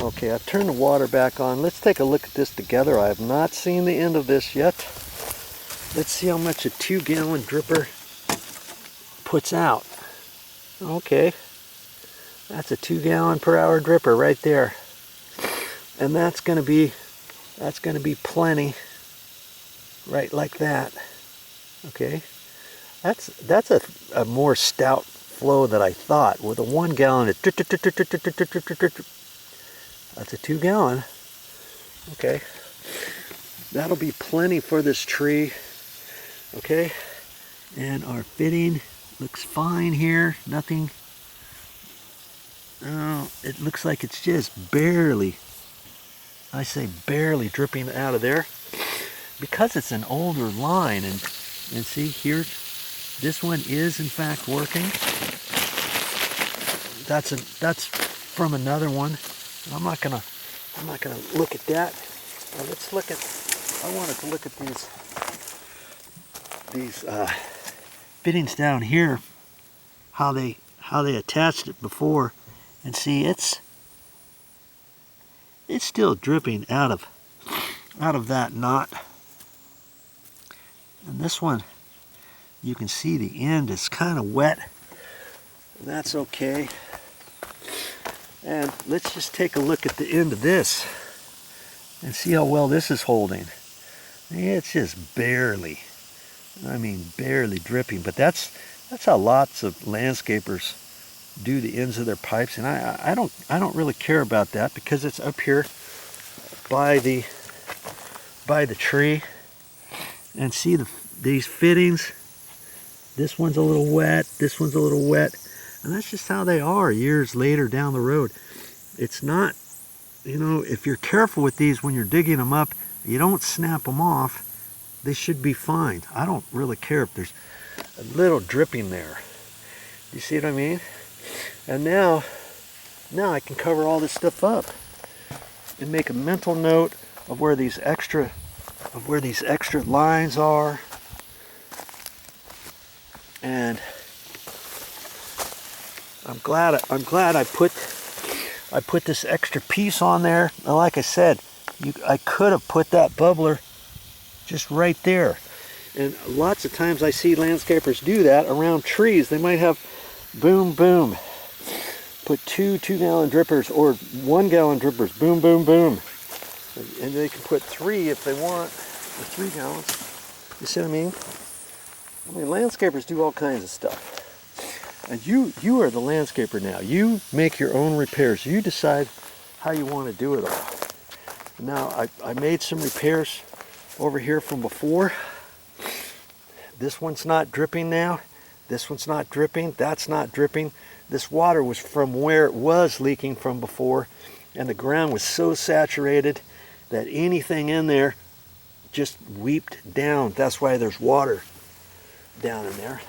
Okay, I've turned the water back on. Let's take a look at this together. I have not seen the end of this yet. Let's see how much a 2-gallon dripper puts out. Okay, that's a 2-gallon per hour dripper right there, and that's going to be plenty, right like that. Okay, that's a more stout flow than I thought. With a 1 gallon, that's a 2-gallon. Okay, that'll be plenty for this tree. Okay, and our fitting looks fine here. Nothing. Oh, it looks like it's just barely, I say barely, dripping out of there, because it's an older line. And see here, this one is in fact working. That's from another one. I'm not gonna look at that. Now let's look at. I wanted to look at these fittings down here. How they attached it before, and see it's still dripping out of that knot. And this one, you can see the end is kind of wet, and that's okay. And let's just take a look at the end of this and see how well this is holding. It's just barely, I mean barely dripping, but that's how lots of landscapers do the ends of their pipes, and I don't really care about that, because it's up here by the tree. And see these fittings, this one's a little wet, this one's a little wet. And that's just how they are years later down the road. It's not, you know, if you're careful with these when you're digging them up, you don't snap them off, they should be fine. I don't really care if there's a little dripping there. You see what I mean? And now I can cover all this stuff up and make a mental note of where these extra lines are. And I'm glad I put this extra piece on there. Now, like I said, I could have put that bubbler just right there. And lots of times I see landscapers do that around trees. They might have boom, boom. Put 2-gallon drippers or 1-gallon drippers. Boom, boom, boom. And they can put 3 if they want, or 3 gallons. You see what I mean? I mean, landscapers do all kinds of stuff. And you are the landscaper now. You make your own repairs. You decide how you want to do it all. Now, I made some repairs over here from before. This one's not dripping now. This one's not dripping. That's not dripping. This water was from where it was leaking from before, and the ground was so saturated that anything in there just weeped down. That's why there's water down in there.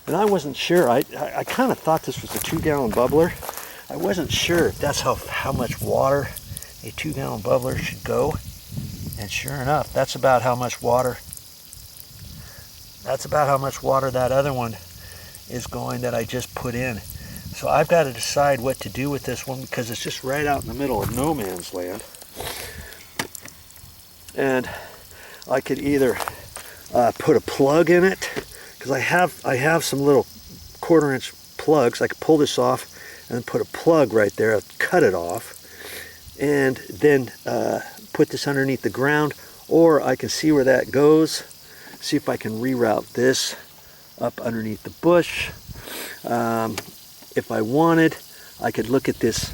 And I wasn't sure. I kind of thought this was a 2-gallon bubbler. I wasn't sure if that's how much water a 2-gallon bubbler should go. And sure enough, that's about how much water that other one is going that I just put in. So I've got to decide what to do with this one, because it's just right out in the middle of no man's land. And I could either put a plug in it, because I have some little 1/4-inch plugs. I could pull this off and then put a plug right there, cut it off, and then put this underneath the ground. Or I can see where that goes, see if I can reroute this up underneath the bush. If I wanted, I could look at this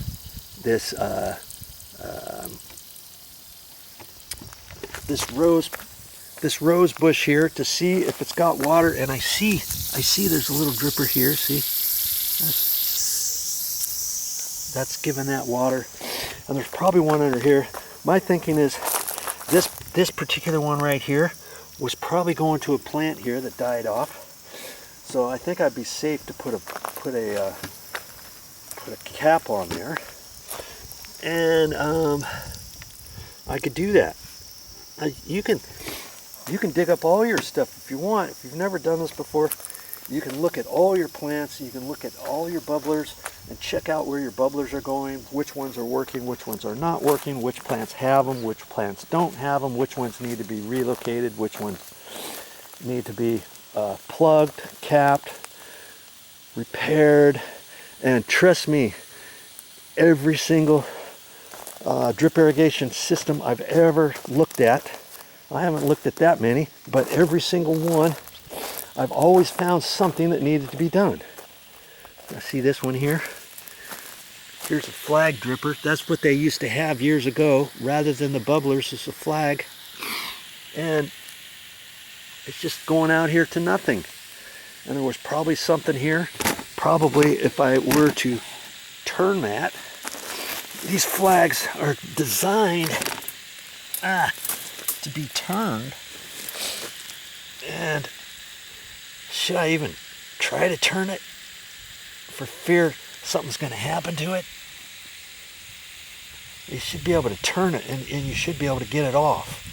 rose bush here to see if it's got water. And I see there's a little dripper here. See, that's giving that water. And there's probably one under here. My thinking is this particular one right here was probably going to a plant here that died off. So I think I'd be safe to put a cap on there, and I could do that. You can dig up all your stuff if you want. If you've never done this before, you can look at all your plants. You can look at all your bubblers. and check out where your bubblers are going, which ones are working, which ones are not working, which plants have them, which plants don't have them, which ones need to be relocated, which ones need to be plugged, capped, repaired. And trust me, every single drip irrigation system I've ever looked at, I haven't looked at that many, but every single one, I've always found something that needed to be done. Now see this one here? Here's a flag dripper. That's what they used to have years ago. Rather than the bubblers, it's a flag. And it's just going out here to nothing. And there was probably something here. Probably if I were to turn that, these flags are designed to be turned. And should I even try to turn it for fear something's going to happen to it? You should be able to turn it, and you should be able to get it off.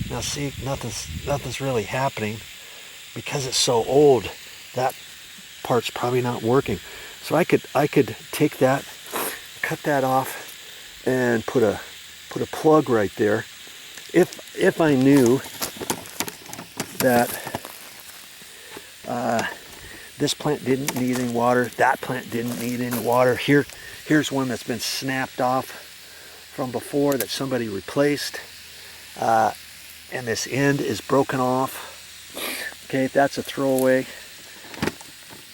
Now see, nothing's really happening because it's so old. That part's probably not working. So I could take that, cut that off, and put a plug right there. If I knew that this plant didn't need any water, that plant didn't need any water. Here's one that's been snapped off from before that somebody replaced, and this end is broken off. Okay, that's a throwaway.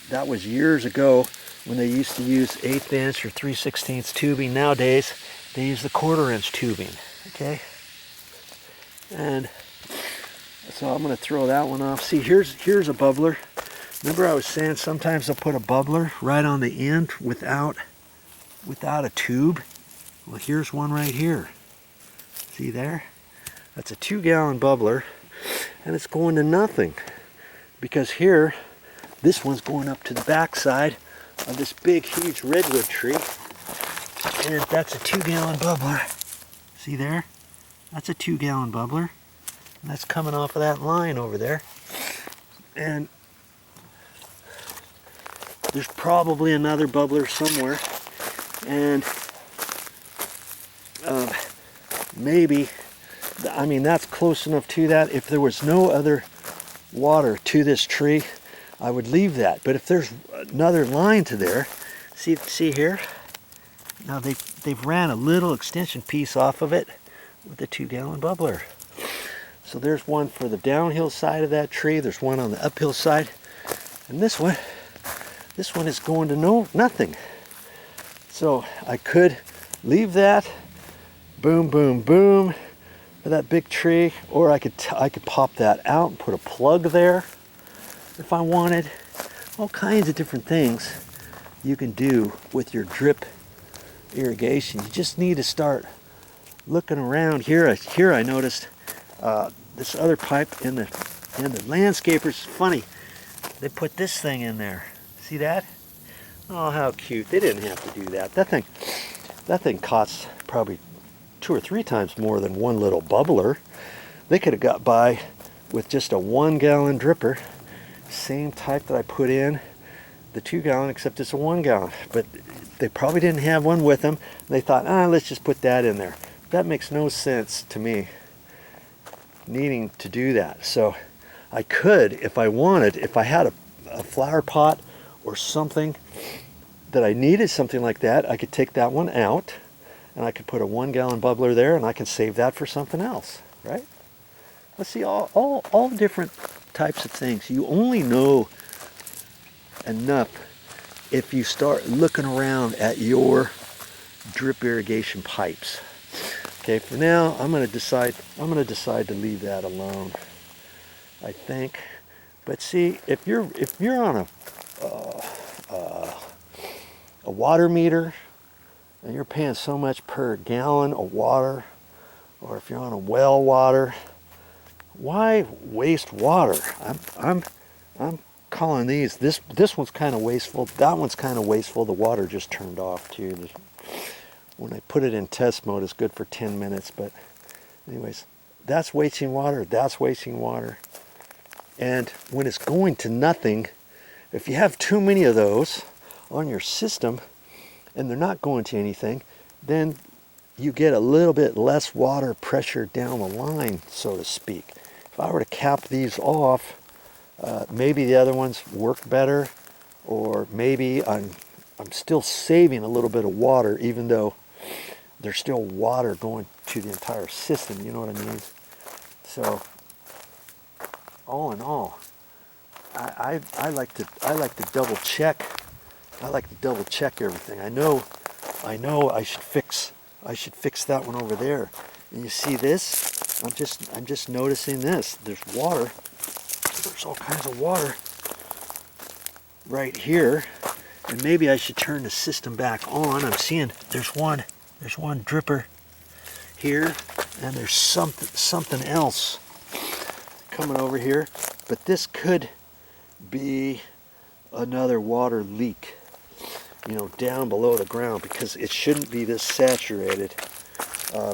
That was years ago when they used to use 1/8 inch or 3/16 tubing. Nowadays they use the 1/4 inch tubing. Okay, and so I'm going to throw that one off. See, here's a bubbler. Remember I was saying sometimes they'll put a bubbler right on the end without a tube? Well, here's one right here. See there? That's a 2-gallon bubbler, and it's going to nothing because here, this one's going up to the backside of this big, huge redwood tree, and that's a 2-gallon bubbler. See there? That's a 2-gallon bubbler, and that's coming off of that line over there. And there's probably another bubbler somewhere, and maybe, I mean, that's close enough to that. If there was no other water to this tree, I would leave that. But if there's another line to there, see here? Now they've ran a little extension piece off of it with the 2-gallon bubbler. So there's one for the downhill side of that tree. There's one on the uphill side, and this one is going to nothing. So I could leave that, boom, boom, boom, for that big tree, or I could pop that out and put a plug there if I wanted. All kinds of different things you can do with your drip irrigation. You just need to start looking around. Here I noticed this other pipe in the landscapers. Funny, they put this thing in there. See that? Oh, how cute. They didn't have to do that. That thing costs probably 2 or 3 times more than one little bubbler. They could have got by with just a 1-gallon dripper, same type that I put in the 2-gallon, except it's a 1-gallon. But they probably didn't have one with them. They thought, let's just put that in there. That makes no sense to me, needing to do that. So I could, if I wanted, if I had a flower pot or something that I needed something like that, I could take that one out and I could put a 1-gallon bubbler there, and I can save that for something else, right? Let's see, all different types of things. You only know enough if you start looking around at your drip irrigation pipes. Okay, for now I'm going to decide to leave that alone, I think. But see, if you're on a water meter and you're paying so much per gallon of water, or if you're on a well water, why waste water? I'm calling these, this one's kind of wasteful, that one's kind of wasteful. The water just turned off too. When I put it in test mode, it's good for 10 minutes, but anyways, that's wasting water, that's wasting water. And when it's going to nothing, if you have too many of those on your system, and they're not going to anything, then you get a little bit less water pressure down the line, so to speak. If I were to cap these off, maybe the other ones work better, or maybe I'm still saving a little bit of water, even though there's still water going to the entire system, you know what I mean? So, all in all, I like to double check. I like to double check everything. I know I should fix that one over there. And you see this? I'm just noticing this. There's water. There's all kinds of water right here. And maybe I should turn the system back on. I'm seeing there's one dripper here, and there's something else coming over here. But this could be another water leak, you know, down below the ground, because it shouldn't be this saturated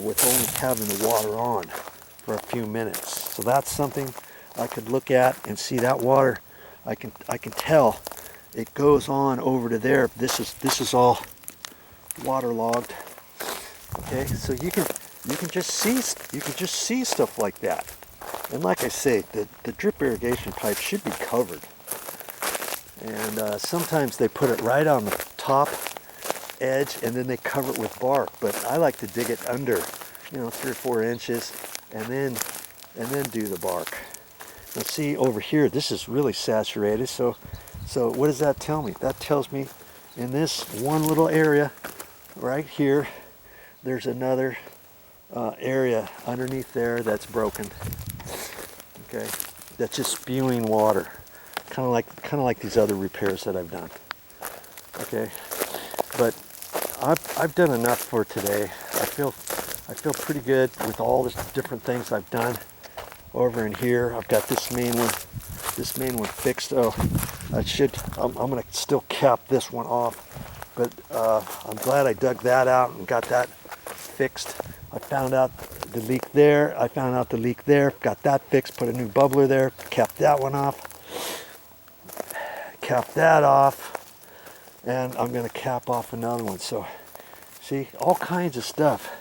with only having the water on for a few minutes. So that's something I could look at and see. That water, I can tell it goes on over to there. This is all waterlogged. Okay, so you can just see stuff like that. And like I say, the drip irrigation pipe should be covered. And sometimes they put it right on the top edge, and then they cover it with bark. But I like to dig it under, you know, 3 or 4 inches, and then do the bark. Now see over here, this is really saturated. So what does that tell me? That tells me in this one little area right here, there's another area underneath there that's broken. Okay, that's just spewing water, kind of like these other repairs that I've done. Okay, but I've done enough for today. I feel pretty good with all the different things I've done. Over in here, I've got this main one fixed. Oh, I'm gonna still cap this one off, but I'm glad I dug that out and got that fixed. I found out the leak there. I found out the leak there. Got that fixed. Put a new bubbler there. Capped that one off. Cap that off, and I'm gonna cap off another one. So, see, all kinds of stuff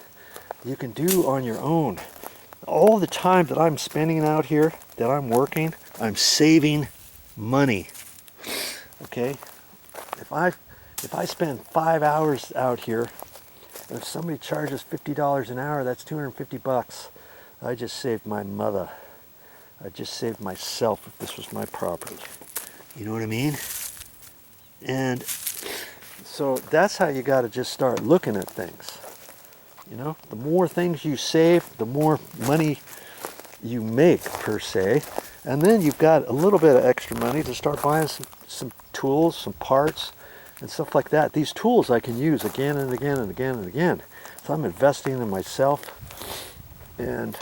you can do on your own. All the time that I'm spending out here, that I'm working, I'm saving money. Okay, if I spend 5 hours out here, and if somebody charges $50 an hour, that's $250. I just saved my mother. I just saved myself if this was my property. You know what I mean? And so that's how you got to just start looking at things. You know, the more things you save, the more money you make, per se. And then you've got a little bit of extra money to start buying some tools, some parts, and stuff like that. These tools I can use again and again and again and again. So I'm investing in myself. And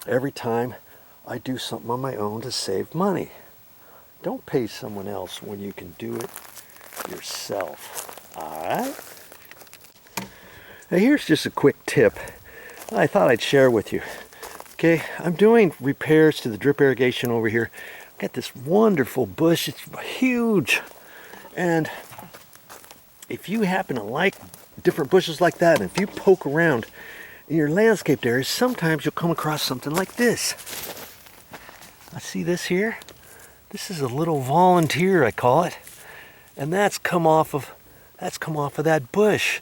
every time I do something on my own to save money. Don't pay someone else when you can do it yourself. All right? Now here's just a quick tip I thought I'd share with you. Okay, I'm doing repairs to the drip irrigation over here. I've got this wonderful bush. It's huge. And if you happen to like different bushes like that, and if you poke around in your landscaped areas, sometimes you'll come across something like this. I see this here. This is a little volunteer, I call it. And that's come off of that bush.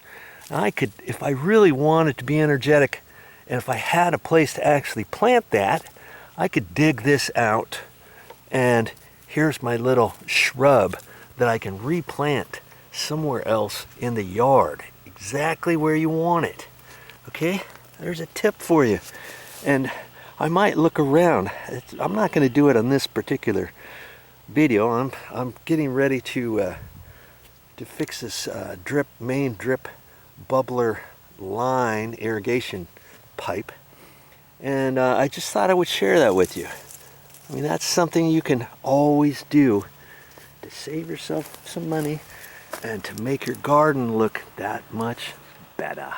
I could, if I really wanted to be energetic, and if I had a place to actually plant that, I could dig this out. And here's my little shrub that I can replant somewhere else in the yard, exactly where you want it. Okay, there's a tip for you. And I might look around. I'm not going to do it on this particular video. I'm getting ready to fix this main drip bubbler line irrigation pipe, and I just thought I would share that with you. I mean, that's something you can always do to save yourself some money and to make your garden look that much better.